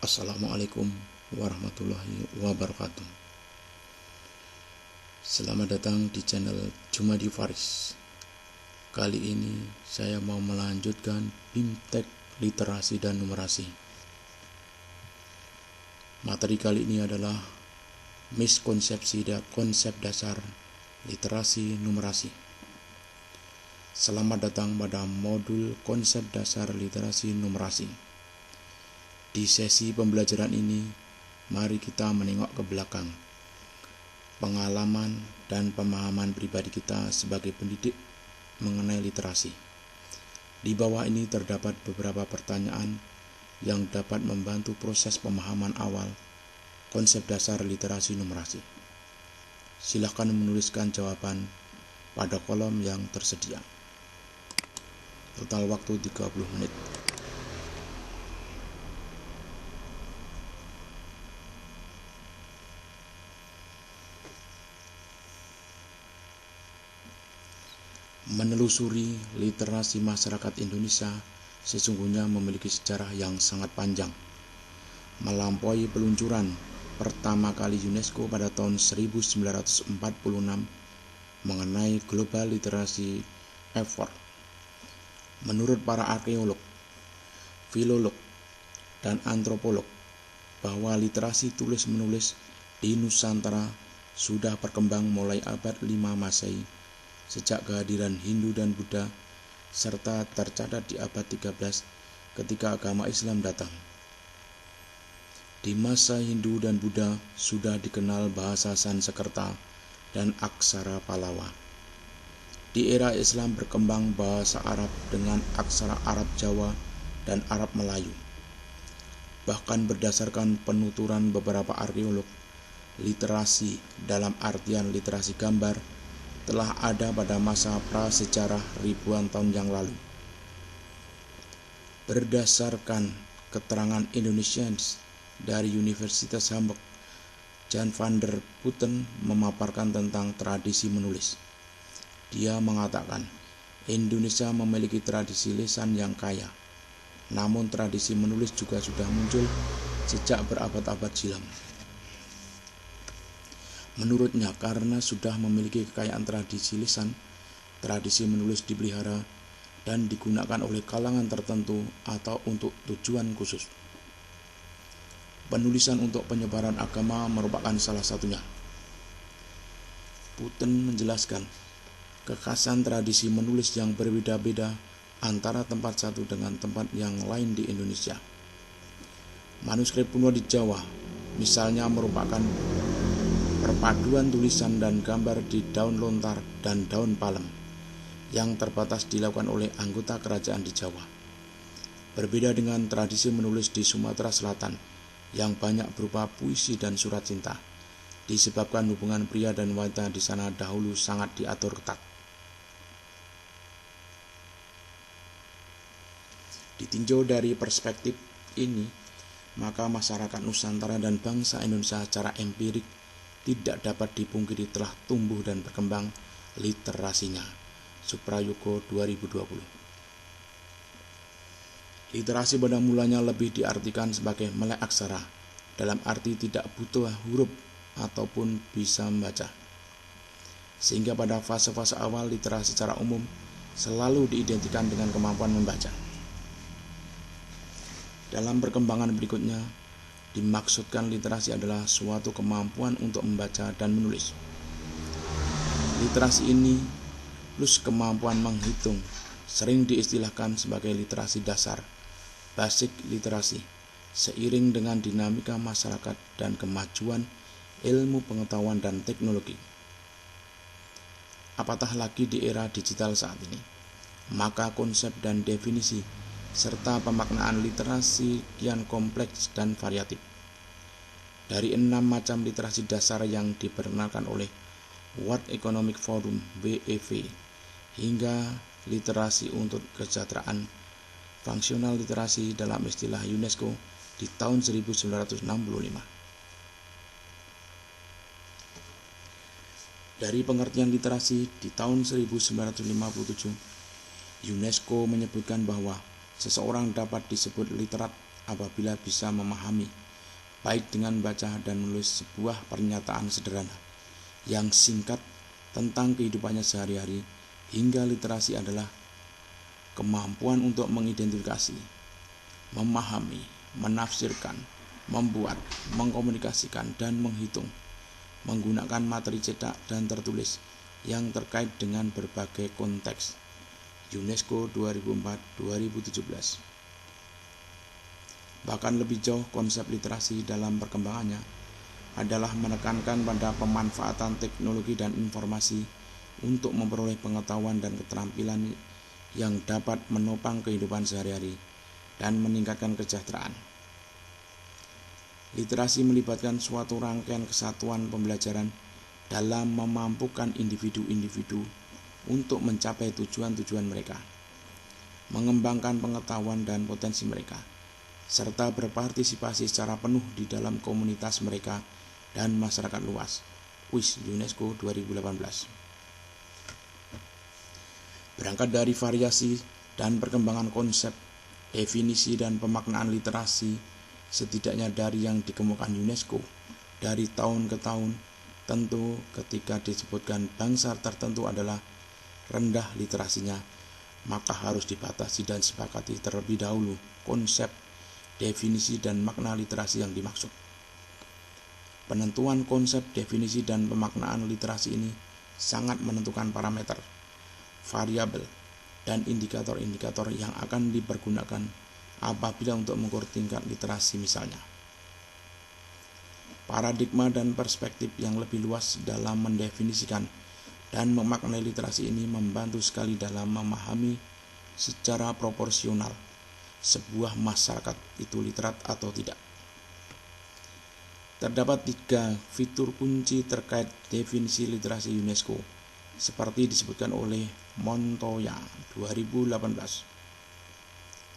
Assalamualaikum warahmatullahi wabarakatuh. Selamat datang di channel Jumadi Faris. Kali ini saya mau melanjutkan BIMTEK Literasi dan Numerasi. Materi kali ini adalah miskonsepsi dan konsep dasar literasi numerasi. Selamat datang pada modul konsep dasar literasi numerasi. Di sesi pembelajaran ini, mari kita menengok ke belakang, pengalaman dan pemahaman pribadi kita sebagai pendidik mengenai literasi. Di bawah ini terdapat beberapa pertanyaan yang dapat membantu proses pemahaman awal konsep dasar literasi numerasi. Silakan menuliskan jawaban pada kolom yang tersedia. Total waktu 30 menit. Menelusuri literasi masyarakat Indonesia sesungguhnya memiliki sejarah yang sangat panjang, melampaui peluncuran pertama kali UNESCO pada tahun 1946 mengenai Global Literacy Effort. Menurut para arkeolog, filolog, dan antropolog, bahwa literasi tulis-menulis di Nusantara sudah berkembang mulai abad 5 Masehi sejak kehadiran Hindu dan Buddha, serta tercatat di abad 13 ketika agama Islam datang. Di masa Hindu dan Buddha sudah dikenal bahasa Sanskerta dan aksara Pallawa. Di era Islam berkembang bahasa Arab dengan aksara Arab Jawa dan Arab Melayu. Bahkan berdasarkan penuturan beberapa arkeolog, literasi dalam artian literasi gambar telah ada pada masa prasejarah ribuan tahun yang lalu. Berdasarkan keterangan Indonesians dari Universitas Hamburg, Jan van der Putten memaparkan tentang tradisi menulis. Dia mengatakan, Indonesia memiliki tradisi lisan yang kaya, namun tradisi menulis juga sudah muncul sejak berabad-abad silam. Menurutnya, karena sudah memiliki kekayaan tradisi lisan, tradisi menulis dipelihara dan digunakan oleh kalangan tertentu atau untuk tujuan khusus. Penulisan untuk penyebaran agama merupakan salah satunya. Putten menjelaskan, kekhasan tradisi menulis yang berbeda-beda antara tempat satu dengan tempat yang lain di Indonesia. Manuskrip kuno di Jawa, misalnya, merupakan perpaduan tulisan dan gambar di daun lontar dan daun palem yang terbatas dilakukan oleh anggota kerajaan di Jawa. Berbeda dengan tradisi menulis di Sumatera Selatan yang banyak berupa puisi dan surat cinta, disebabkan hubungan pria dan wanita di sana dahulu sangat diatur ketat. Ditinjau dari perspektif ini, maka masyarakat Nusantara dan bangsa Indonesia secara empirik tidak dapat dipungkiri telah tumbuh dan berkembang literasinya. Suprayogo 2020. Literasi pada mulanya lebih diartikan sebagai melek aksara, dalam arti tidak butuh huruf ataupun bisa membaca. Sehingga pada fase-fase awal literasi secara umum selalu diidentikan dengan kemampuan membaca. Dalam perkembangan berikutnya, dimaksudkan literasi adalah suatu kemampuan untuk membaca dan menulis. Literasi ini plus kemampuan menghitung sering diistilahkan sebagai literasi dasar, basic literasi, seiring dengan dinamika masyarakat dan kemajuan ilmu pengetahuan dan teknologi. Apatah lagi di era digital saat ini, maka konsep dan definisi serta pemaknaan literasi kian kompleks dan variatif. Dari 6 macam literasi dasar yang diperkenalkan oleh World Economic Forum (WEF) hingga literasi untuk kesejahteraan fungsional literasi dalam istilah UNESCO di tahun 1965. Dari pengertian literasi di tahun 1957, UNESCO menyebutkan bahwa seseorang dapat disebut literat apabila bisa memahami, baik dengan baca dan menulis sebuah pernyataan sederhana yang singkat tentang kehidupannya sehari-hari, hingga literasi adalah kemampuan untuk mengidentifikasi, memahami, menafsirkan, membuat, mengkomunikasikan, dan menghitung menggunakan materi cetak dan tertulis yang terkait dengan berbagai konteks. UNESCO 2004-2017. Bahkan lebih jauh, konsep literasi dalam perkembangannya adalah menekankan pada pemanfaatan teknologi dan informasi untuk memperoleh pengetahuan dan keterampilan yang dapat menopang kehidupan sehari-hari dan meningkatkan kesejahteraan. Literasi melibatkan suatu rangkaian kesatuan pembelajaran dalam memampukan individu-individu untuk mencapai tujuan-tujuan mereka, mengembangkan pengetahuan dan potensi mereka, serta berpartisipasi secara penuh di dalam komunitas mereka dan masyarakat luas. WIS UNESCO 2018. Berangkat dari variasi dan perkembangan konsep, definisi dan pemaknaan literasi, setidaknya dari yang dikemukakan UNESCO dari tahun ke tahun, tentu ketika disebutkan bangsa tertentu adalah rendah literasinya, maka harus dibatasi dan sepakati terlebih dahulu konsep, definisi, dan makna literasi yang dimaksud. Penentuan konsep, definisi, dan pemaknaan literasi ini sangat menentukan parameter, variabel, dan indikator-indikator yang akan dipergunakan apabila untuk mengukur tingkat literasi misalnya. Paradigma dan perspektif yang lebih luas dalam mendefinisikan dan memaknai literasi ini membantu sekali dalam memahami secara proporsional sebuah masyarakat itu literat atau tidak. Terdapat 3 fitur kunci terkait definisi literasi UNESCO, seperti disebutkan oleh Montoya 2018.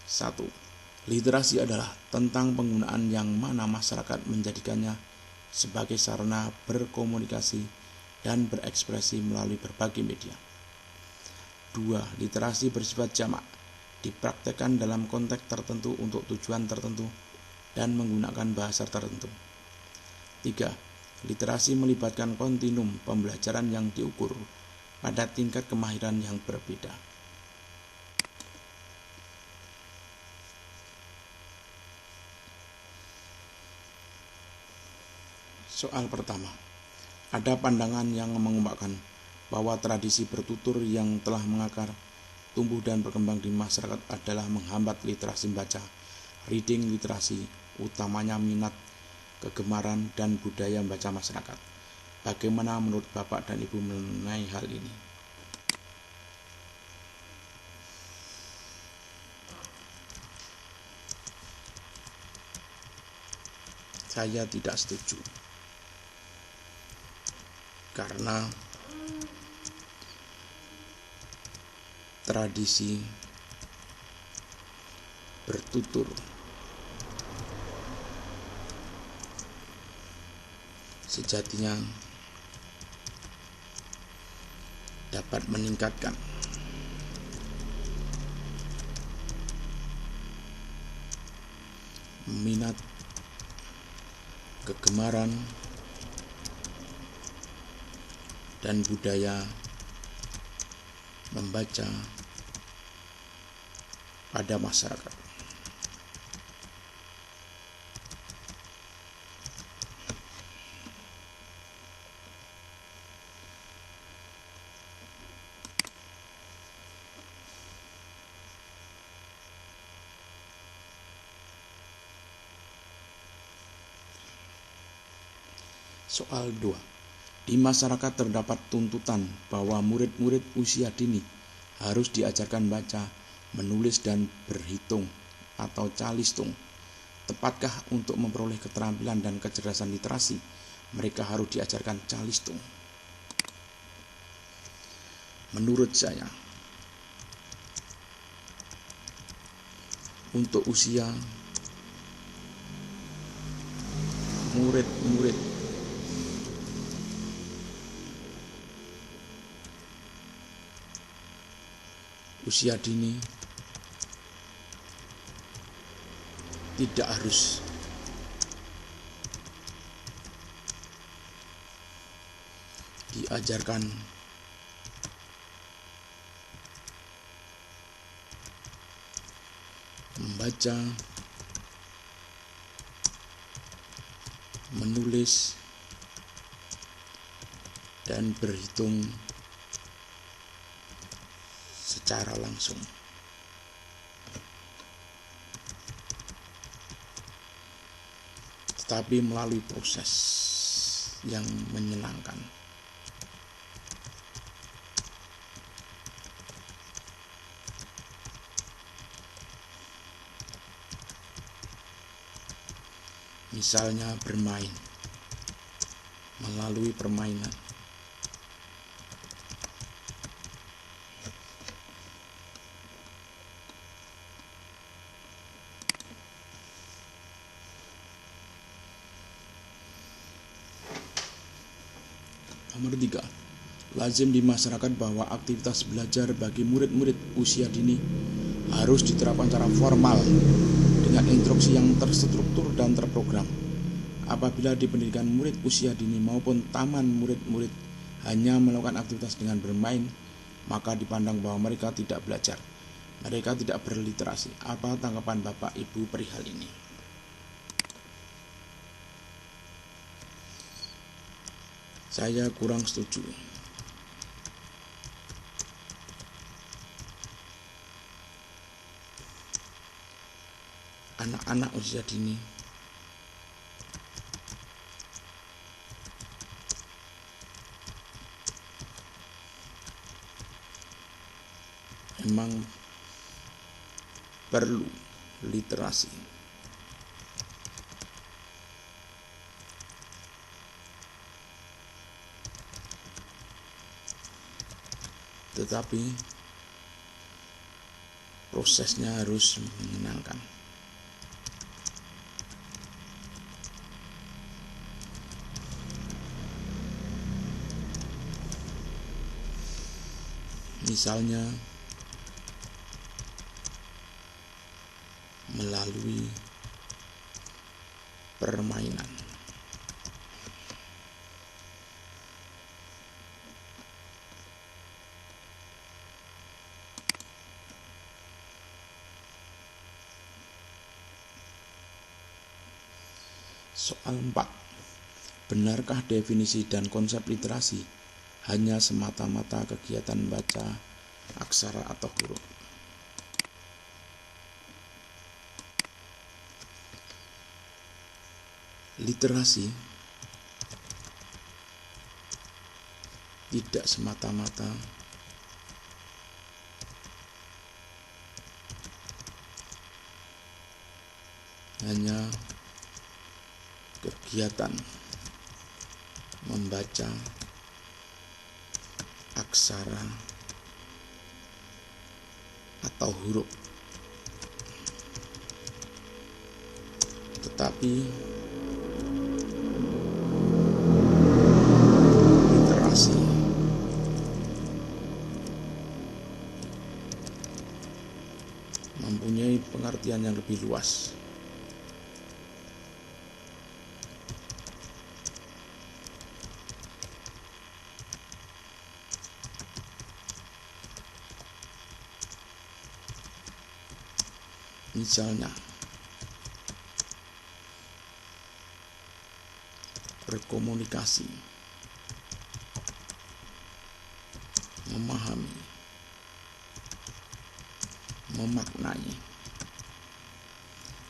1. Literasi adalah tentang penggunaan yang mana masyarakat menjadikannya sebagai sarana berkomunikasi dan berekspresi melalui berbagai media. 2. Literasi bersifat jamak, dipraktekkan dalam konteks tertentu untuk tujuan tertentu dan menggunakan bahasa tertentu. 3. Literasi melibatkan kontinum pembelajaran yang diukur pada tingkat kemahiran yang berbeda. Soal pertama. Ada pandangan yang mengemukakan bahwa tradisi bertutur yang telah mengakar, tumbuh dan berkembang di masyarakat adalah menghambat literasi membaca, reading literasi, utamanya minat, kegemaran, dan budaya membaca masyarakat. Bagaimana menurut Bapak dan Ibu mengenai hal ini? Saya tidak setuju. Karena tradisi bertutur sejatinya dapat meningkatkan minat, kegemaran, dan budaya membaca pada masyarakat. Soal 2. Di masyarakat terdapat tuntutan bahwa murid-murid usia dini harus diajarkan baca, menulis, dan berhitung atau calistung. Tepatkah untuk memperoleh keterampilan dan kecerdasan literasi, mereka harus diajarkan calistung? Menurut saya, untuk usia murid-murid usia dini tidak harus diajarkan membaca, menulis, dan berhitung secara langsung. Tetapi melalui proses yang menyenangkan. Misalnya bermain melalui permainan. Nomor 3, lazim di masyarakat bahwa aktivitas belajar bagi murid-murid usia dini harus diterapkan secara formal dengan instruksi yang terstruktur dan terprogram. Apabila di pendidikan murid usia dini maupun taman murid-murid hanya melakukan aktivitas dengan bermain, maka dipandang bahwa mereka tidak belajar, mereka tidak berliterasi. Apa tanggapan Bapak Ibu perihal ini? Saya kurang setuju. Anak-anak usia dini memang perlu literasi. Tetapi prosesnya harus menyenangkan. Misalnya melalui permainan. Soal 4. Benarkah definisi dan konsep literasi hanya semata-mata kegiatan baca aksara atau huruf? Literasi tidak semata-mata hanya kegiatan membaca aksara atau huruf, tetapi literasi mempunyai pengertian yang lebih luas. Misalnya, berkomunikasi, memahami, memaknai,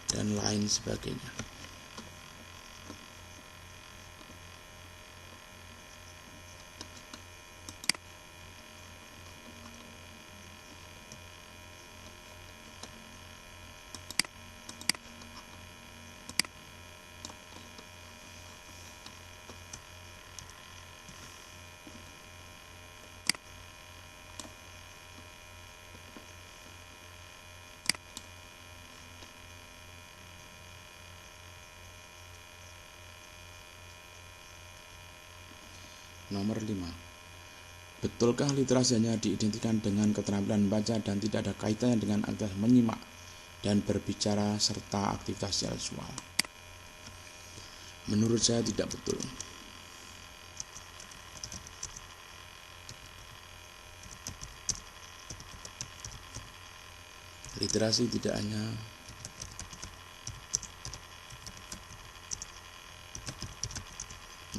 dan lain sebagainya. Nomor 5. Betulkah literasi hanya diidentikan dengan keterampilan membaca dan tidak ada kaitannya dengan aktivitas menyimak, dan berbicara serta aktivitas seksual. Menurut saya tidak betul. Literasi tidak hanya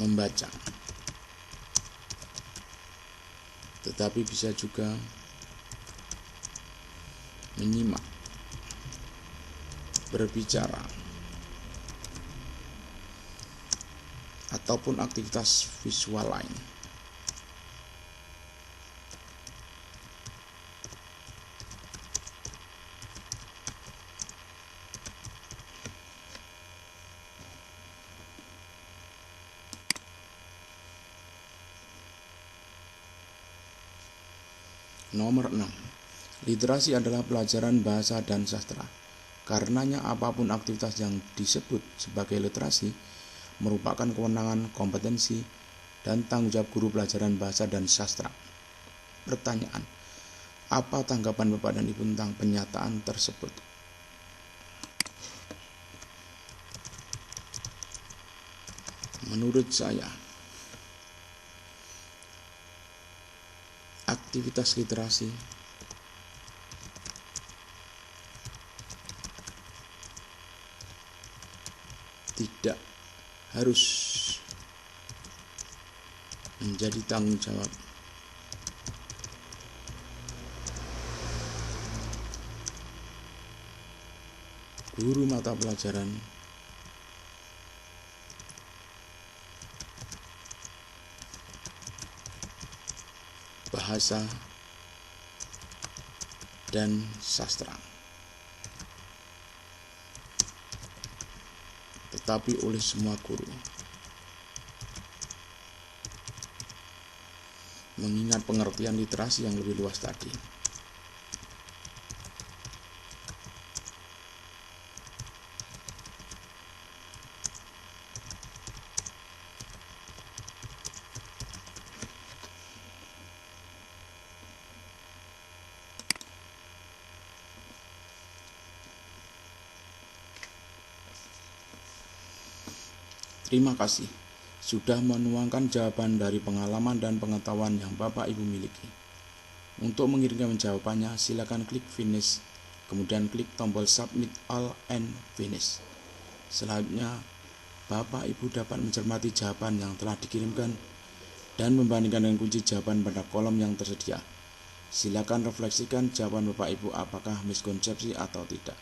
membaca, tetapi bisa juga menyimak, berbicara, ataupun aktivitas visual lain. Nomor 6. Literasi adalah pelajaran bahasa dan sastra. Karenanya apapun aktivitas yang disebut sebagai literasi merupakan kewenangan, kompetensi, dan tanggung jawab guru pelajaran bahasa dan sastra. Pertanyaan, apa tanggapan Bapak dan Ibu tentang pernyataan tersebut? Menurut saya, aktivitas literasi tidak harus menjadi tanggung jawab guru mata pelajaran bahasa dan sastra, tetapi oleh semua guru, mengingat pengertian literasi yang lebih luas tadi. Terima kasih sudah menuangkan jawaban dari pengalaman dan pengetahuan yang Bapak Ibu miliki. Untuk mengirimkan jawabannya, silakan klik finish, kemudian klik tombol submit all and finish. Selanjutnya, Bapak Ibu dapat mencermati jawaban yang telah dikirimkan dan membandingkan dengan kunci jawaban pada kolom yang tersedia. Silakan refleksikan jawaban Bapak Ibu apakah miskonsepsi atau tidak.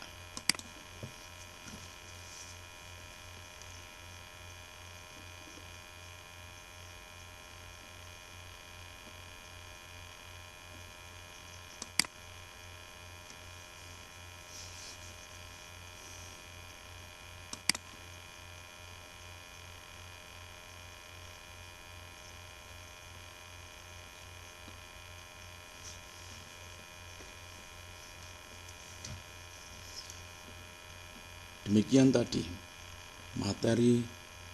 Demikian tadi materi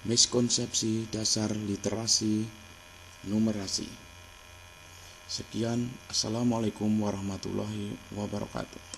miskonsepsi dasar literasi numerasi. Sekian, Assalamualaikum warahmatullahi wabarakatuh.